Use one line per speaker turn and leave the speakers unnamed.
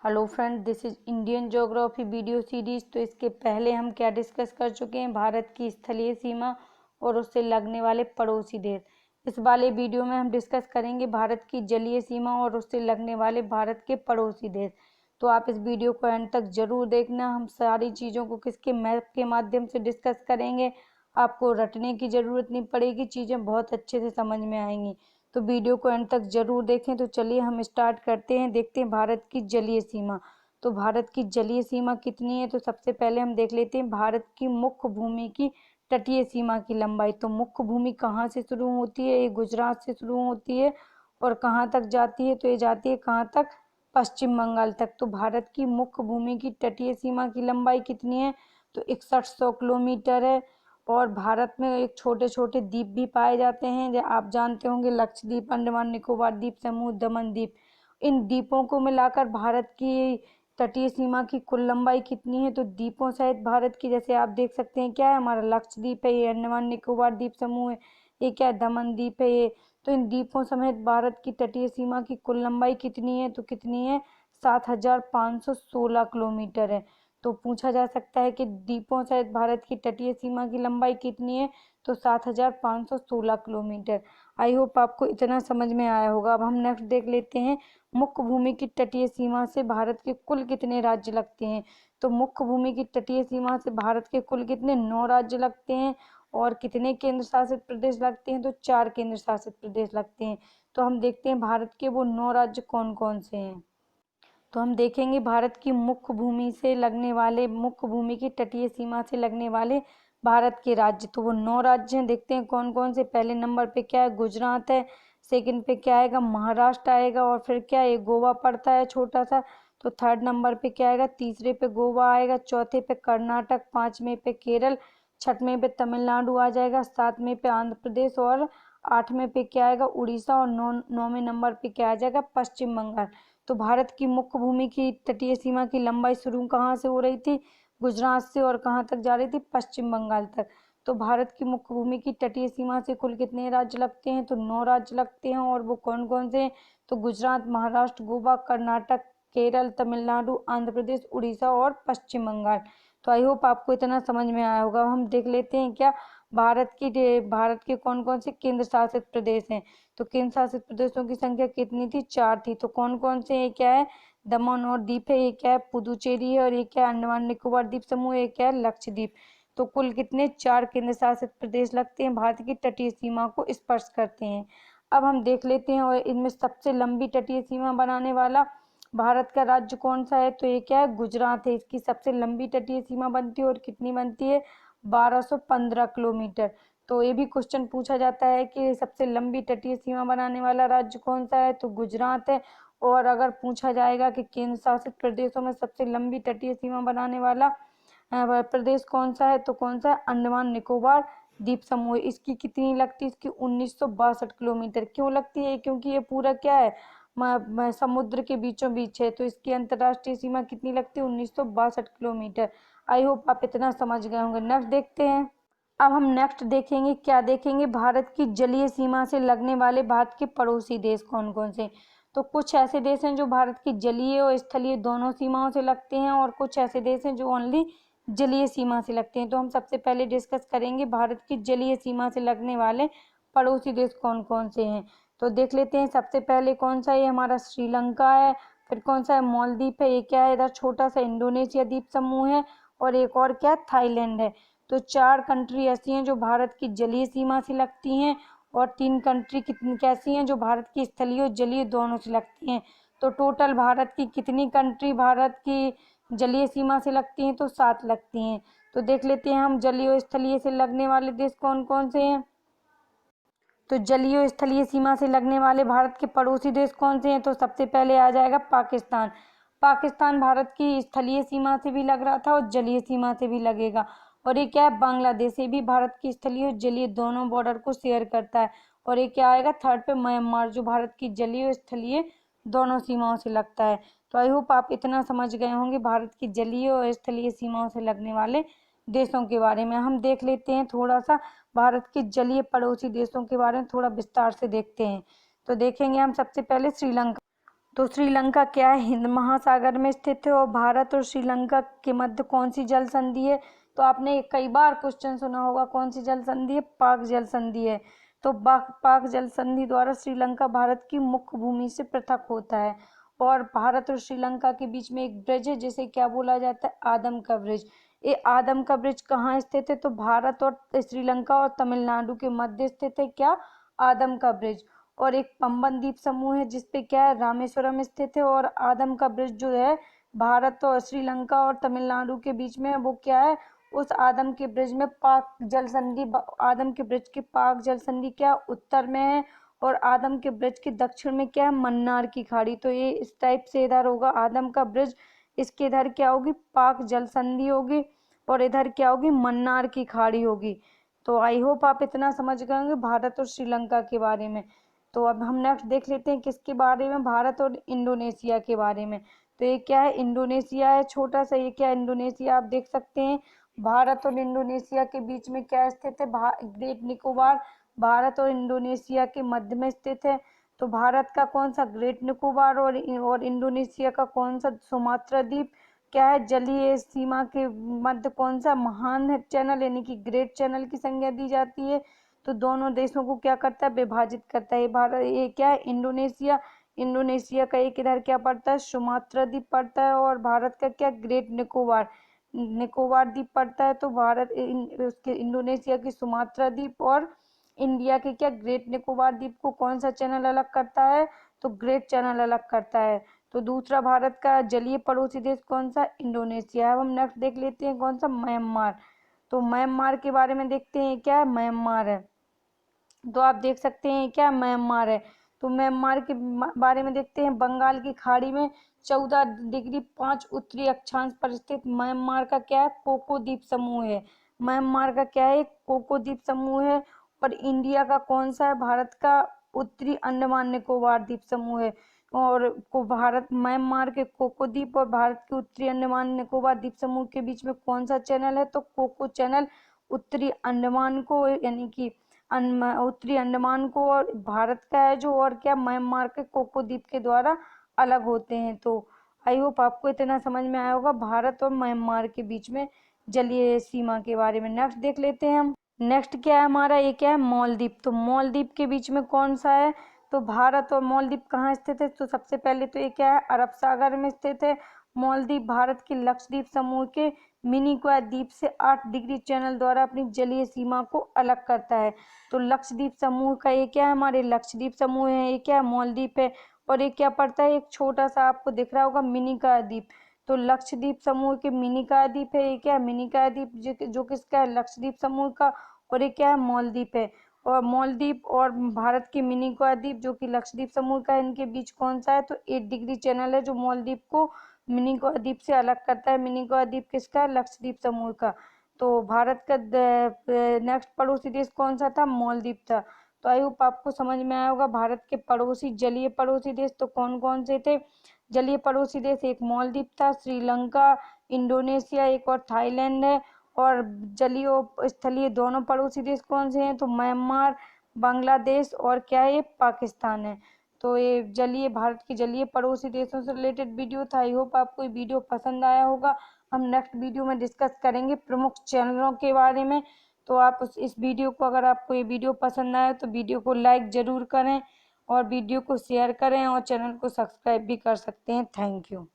Hello friend, this is Indian geography video series. तो इसके पहले हम क्या डिस्कस कर चुके हैं, भारत की स्थलीय सीमा और उससे लगने वाले पड़ोसी देश। इस वाले वीडियो में हम डिस्कस करेंगे भारत की जलीय सीमा और उससे लगने वाले भारत के पड़ोसी देश। तो आप इस वीडियो को अंत तक जरूर देखना। हम सारी चीज़ों को किसके मैप के माध्यम से डिस्कस करेंगे। आपको रटने की ज़रूरत नहीं पड़ेगी, चीज़ें बहुत अच्छे से समझ में आएंगी। तो वीडियो को अंत तक जरूर देखें। तो चलिए हम स्टार्ट करते हैं, देखते हैं भारत की जलीय सीमा। तो भारत की जलीय सीमा कितनी है, तो सबसे पहले हम देख लेते हैं भारत की मुख्य भूमि की तटीय सीमा की लंबाई। तो मुख्य भूमि कहाँ से शुरू होती है, ये गुजरात से शुरू होती है और कहाँ तक जाती है, तो ये जाती है कहाँ तक, पश्चिम बंगाल तक। तो भारत की मुख्य भूमि की तटीय सीमा की लंबाई कितनी है, तो 6100 किलोमीटर है। और भारत में एक छोटे छोटे द्वीप भी पाए जाते हैं, जो आप जानते होंगे, लक्षद्वीप, अंडमान निकोबार द्वीप समूह, दमन द्वीप। इन द्वीपों को मिलाकर भारत की तटीय सीमा की कुल लंबाई कितनी है, तो द्वीपों सहित भारत की, जैसे आप देख सकते हैं, क्या है, हमारा लक्षद्वीप है, ये अंडमान निकोबार द्वीप समूह है, ये क्या है, दमन द्वीप है ये। तो इन द्वीपों समेत भारत की तटीय सीमा की कुल लंबाई कितनी है, तो कितनी है, 7516 किलोमीटर है। तो पूछा जा सकता है कि द्वीपों सहित भारत की तटीय सीमा की लंबाई कितनी है, तो 7516 किलोमीटर। आई होप आपको इतना समझ में आया होगा। अब हम नेक्स्ट देख लेते हैं, मुख्य भूमि की तटीय सीमा से भारत के कुल कितने राज्य लगते हैं। तो मुख्य भूमि की तटीय सीमा से भारत के कुल कितने, 9 राज्य लगते हैं। और कितने केंद्र शासित प्रदेश लगते हैं, तो 4 केंद्र शासित प्रदेश लगते हैं। तो हम देखते हैं भारत के वो 9 राज्य कौन कौन से हैं। तो हम देखेंगे भारत की मुख्य भूमि से लगने वाले, मुख्य भूमि की तटीय सीमा से लगने वाले भारत के राज्य। तो वो 9 राज्य हैं, देखते हैं कौन कौन से। पहले नंबर पे क्या है, गुजरात है। सेकंड पे क्या आएगा, महाराष्ट्र आएगा। और फिर क्या है, गोवा पड़ता है छोटा सा। तो थर्ड नंबर पे क्या आएगा, तीसरे पे गोवा आएगा। चौथे पे कर्नाटक, पांचवें पे केरल, छठवें पे तमिलनाडु आ जाएगा, सातवें पे आंध्र प्रदेश और आठवें पे क्या आएगा, उड़ीसा। और नौवें नंबर पे क्या आ जाएगा, पश्चिम बंगाल। तो भारत की मुख्य भूमि की तटीय सीमा की लंबाई शुरू कहाँ से हो रही थी, गुजरात से, और कहाँ तक जा रही थी, पश्चिम बंगाल तक। तो भारत की मुख्य भूमि की तटीय सीमा से कुल कितने राज्य लगते हैं, तो 9 राज्य लगते हैं। और वो कौन कौन से हैं, तो गुजरात, महाराष्ट्र, गोवा, कर्नाटक, केरल, तमिलनाडु, आंध्र प्रदेश, उड़ीसा और पश्चिम बंगाल। तो आई होप आपको इतना समझ में आया होगा। हम देख लेते हैं क्या, भारत के कौन कौन से केंद्र शासित प्रदेश हैं। तो केंद्र शासित प्रदेशों की संख्या कितनी थी, 4 थी। तो कौन कौन से, ये क्या है, दमन और दीप है, ये क्या है, पुदुचेरी है, और ये क्या है, अंडमान निकोबार द्वीप समूह, ये क्या है, लक्षद्वीप। तो कुल कितने, 4 केंद्र शासित प्रदेश लगते हैं, भारत की तटीय सीमा को स्पर्श करते हैं। अब हम देख लेते हैं, और इनमें सबसे लंबी तटीय सीमा बनाने वाला भारत का राज्य कौन सा है, तो ये क्या है, गुजरात है। इसकी सबसे लंबी तटीय सीमा बनती है, और कितनी बनती है, 1215 किलोमीटर। तो ये भी क्वेश्चन पूछा जाता है कि सबसे लंबी तटीय सीमा बनाने वाला राज्य कौन सा है, तो गुजरात है। और अगर पूछा जाएगा कि केंद्र शासित प्रदेशों में सबसे लंबी तटीय सीमा बनाने वाला प्रदेश कौन सा है, तो कौन सा है, अंडमान निकोबार द्वीप समूह। इसकी कितनी लगती है, इसकी 1962 किलोमीटर। क्यों लगती है, क्योंकि ये पूरा क्या है, समुद्र के बीचों बीच है। तो इसकी अंतर्राष्ट्रीय सीमा कितनी लगती है, 1962 किलोमीटर। आई होप आप इतना समझ गए होंगे। नेक्स्ट देखते हैं। अब हम नेक्स्ट देखेंगे, क्या देखेंगे, भारत की जलीय सीमा से लगने वाले भारत के पड़ोसी देश कौन कौन से। तो कुछ ऐसे देश हैं जो भारत की जलीय और स्थलीय दोनों सीमाओं से लगते हैं, और कुछ ऐसे देश हैं जो ओनली जलीय सीमा से लगते हैं। तो हम सबसे पहले डिस्कस करेंगे भारत की जलीय सीमा से लगने वाले पड़ोसी देश कौन कौन से हैं। तो देख लेते हैं, सबसे पहले कौन सा है, हमारा श्रीलंका है। फिर कौन सा है, मालदीव है, ये क्या है, इधर छोटा सा इंडोनेशिया द्वीप समूह है। और एक और क्या, थाईलैंड है। तो 4 कंट्री ऐसी हैं जो भारत की जलीय सीमा से लगती हैं, और 3 कंट्री कितनी कैसी हैं जो भारत की स्थलीय और जलीय दोनों से लगती हैं। तो टोटल भारत की कितनी कंट्री भारत की जलीय सीमा से लगती हैं, तो 7 लगती हैं। तो देख लेते हैं हम, जलीय और स्थलीय से लगने वाले देश कौन कौन से हैं। तो जलीय और स्थलीय सीमा से लगने वाले भारत के पड़ोसी देश कौन से हैं, तो सबसे पहले आ जाएगा पाकिस्तान। पाकिस्तान भारत की स्थलीय सीमा से भी लग रहा था और जलीय सीमा से भी लगेगा। और ये क्या है, बांग्लादेश, ये भी भारत की स्थलीय और जलीय दोनों बॉर्डर को शेयर करता है। और ये क्या आएगा, थर्ड पे म्यांमार, जो भारत की जलीय और स्थलीय दोनों सीमाओं से लगता है। तो आई होप आप इतना समझ गए होंगे भारत की जलीय और स्थलीय सीमाओं से लगने वाले देशों के बारे में। हम देख लेते हैं थोड़ा सा भारत के जलीय पड़ोसी देशों के बारे में, थोड़ा विस्तार से देखते हैं। तो देखेंगे हम सबसे पहले श्रीलंका। तो श्रीलंका क्या है, हिंद महासागर में स्थित है। और भारत और श्रीलंका के मध्य कौन सी जल संधि है? तो आपने कई बार क्वेश्चन सुना होगा, कौन सी जल संधि है? पाक जल संधि है। तो पाक जल संधि द्वारा श्रीलंका भारत की मुख्य भूमि से पृथक होता है। और भारत और श्रीलंका के बीच में एक ब्रिज है जिसे क्या बोला जाता है? आदम का ब्रिज। ये आदम का ब्रिज कहाँ स्थित है? तो भारत और श्रीलंका और तमिलनाडु के मध्य स्थित है क्या? आदम का ब्रिज। और एक पंबन द्वीप समूह है जिसपे क्या है? रामेश्वरम स्थित है। और आदम का ब्रिज जो है भारत और श्रीलंका और तमिलनाडु के बीच में, वो क्या है? उस आदम के ब्रिज में पाक जल संधि, आदम के ब्रिज की पाक जल संधि क्या उत्तर में है, और आदम के ब्रिज के दक्षिण में क्या है? मन्नार की खाड़ी। तो ये इस टाइप से इधर होगा आदम का ब्रिज, इसके इधर क्या होगी? पाक जल संधि होगी, और इधर क्या होगी? मन्नार की खाड़ी होगी। तो आई होप आप इतना समझ गए होंगे भारत और श्रीलंका के बारे में। तो अब हम नेक्स्ट देख लेते हैं किसके बारे में? भारत और इंडोनेशिया के बारे में। तो ये क्या है? इंडोनेशिया है छोटा सा। ये क्या है? इंडोनेशिया। आप देख सकते हैं भारत और इंडोनेशिया के बीच में क्या स्थित है? ग्रेट निकोबार भारत और इंडोनेशिया के मध्य में स्थित है। तो भारत का कौन सा? ग्रेट निकोबार। और इंडोनेशिया का कौन सा? सुमात्रा द्वीप। क्या है? जलीय सीमा के मध्य कौन सा? महान चैनल यानी कि ग्रेट चैनल की संज्ञा दी जाती है। तो दोनों देशों को क्या करता है? विभाजित करता है। भारत, ये क्या है? इंडोनेशिया। इंडोनेशिया का एक इधर क्या पड़ता है? सुमात्रा द्वीप पड़ता है। और भारत का क्या? ग्रेट निकोबार, निकोबार द्वीप पड़ता है। तो भारत उसके इंडोनेशिया की सुमात्रा द्वीप और इंडिया के क्या? ग्रेट निकोबार द्वीप को कौन सा चैनल अलग करता है? तो ग्रेट चैनल अलग करता है। तो दूसरा भारत का जलीय पड़ोसी देश कौन सा? इंडोनेशिया। अब हम नेक्स्ट देख लेते हैं कौन सा? म्यांमार। तो म्यांमार के बारे में देखते हैं क्या है? म्यांमार है। तो आप देख सकते हैं क्या? म्यांमार है। तो म्यांमार के बारे में देखते हैं। बंगाल की खाड़ी में 14 डिग्री 5 उत्तरी अक्षांश पर स्थित म्यांमार का क्या है? कोको द्वीप समूह है। म्यांमार का क्या है? कोको द्वीप समूह है। और इंडिया का कौन सा है? भारत का उत्तरी अंडमान निकोबार द्वीप समूह है। और को भारत म्यांमार के कोको द्वीप और भारत के उत्तरी अंडमान निकोबार द्वीप समूह के बीच में कौन सा चैनल है? तो कोको चैनल उत्तरी अंडमान को, यानी कि उत्तरी अंडमान को और भारत का है जो, और क्या? म्यांमार के कोको द्वीप के द्वारा अलग होते हैं। तो आई होप आपको इतना समझ में आया होगा भारत और म्यांमार के बीच में जलीय सीमा के बारे में। नेक्स्ट देख लेते हैं हम। नेक्स्ट क्या है हमारा? ये क्या है? मालदीव। तो मालदीव के बीच में कौन सा है? तो भारत और मालदीव कहाँ स्थित है? तो सबसे पहले तो ये क्या है? अरब सागर में स्थित है। मालदीव भारत के लक्षद्वीप समूह के मिनिकॉय द्वीप से 8 डिग्री चैनल द्वारा अपनी जलीय सीमा को अलग करता है। तो लक्षद्वीप समूह का ये क्या है? हमारे लक्षद्वीप समूह है। ये क्या है? मालदीव है। और ये क्या पड़ता है? एक छोटा सा आपको दिख रहा होगा मिनिकॉय द्वीप। तो लक्षद्वीप समूह के मिनिकॉय द्वीप है। ये क्या है? मिनिकॉय द्वीप जो किसका है? लक्षद्वीप समूह का। और ये क्या है? मालदीव है। और मालदीव और भारत के मिनिकॉय द्वीप जो कि लक्षद्वीप समूह का है, इनके बीच कौन सा है? तो 8 डिग्री चैनल है जो मालदीव को मिनिकॉय द्वीप से अलग करता है। मिनिकॉय द्वीप किसका है? लक्षद्वीप समूह का। तो भारत का नेक्स्ट पड़ोसी देश कौन सा था? मालदीव था। तो आई होप आपको समझ में आया होगा भारत के पड़ोसी जलीय पड़ोसी देश तो कौन कौन से थे। जलीय पड़ोसी देश एक मालदीव था, श्रीलंका, इंडोनेशिया, एक और थाईलैंड है। और जलीय स्थलीय दोनों पड़ोसी देश कौन से हैं? तो म्यांमार, बांग्लादेश और क्या है? पाकिस्तान है। तो ये जलीय भारत के जलीय पड़ोसी देशों से रिलेटेड वीडियो था। आई होप आपको ये वीडियो पसंद आया होगा। हम नेक्स्ट वीडियो में डिस्कस करेंगे प्रमुख चैनलों के बारे में। तो आप इस वीडियो को, अगर आपको ये वीडियो पसंद आए तो वीडियो को लाइक ज़रूर करें और वीडियो को शेयर करें और चैनल को सब्सक्राइब भी कर सकते हैं। Thank you.